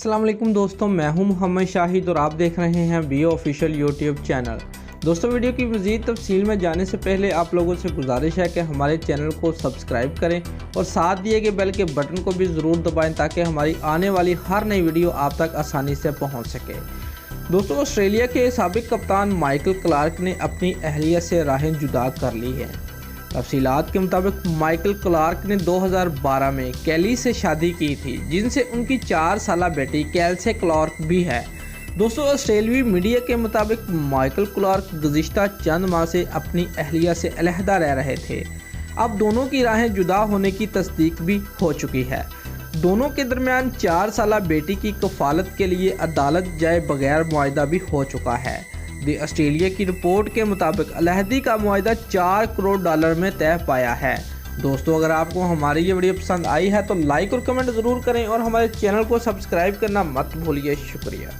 अस्सलाम वालेकुम दोस्तों, मैं हूं मोहम्मद शाहिद और आप देख रहे हैं बी ऑफिशियल यूट्यूब चैनल। दोस्तों, वीडियो की मज़ीद तफसील में जाने से पहले आप लोगों से गुजारिश है कि हमारे चैनल को सब्सक्राइब करें और साथ दिए गए बेल के बटन को भी ज़रूर दबाएं ताकि हमारी आने वाली हर नई वीडियो आप तक आसानी से पहुंच सके। दोस्तों, ऑस्ट्रेलिया के साबिक कप्तान माइकल क्लार्क ने अपनी अहलिया से राहें जुदा कर ली हैं। तफसीलात के मुताबिक माइकल क्लार्क ने 2012 में कैली से शादी की थी, जिनसे उनकी 4 साला बेटी कैल्से क्लार्क भी है। दोस्तों, ऑस्ट्रेलियाई मीडिया के मुताबिक माइकल क्लार्क गुज़िश्ता चंद माह से अपनी अहलिया से अलहदा रह रहे थे। अब दोनों की राहें जुदा होने की तस्दीक भी हो चुकी है। दोनों के दरमियान 4 साला बेटी की कफालत के लिए अदालत जाए बगैर मुआहदा भी हो चुका है। दी ऑस्ट्रेलिया की रिपोर्ट के मुताबिक अलहदी का मुआहदा $4 करोड़ में तय पाया है। दोस्तों, अगर आपको हमारी ये वीडियो पसंद आई है तो लाइक और कमेंट ज़रूर करें और हमारे चैनल को सब्सक्राइब करना मत भूलिए। शुक्रिया।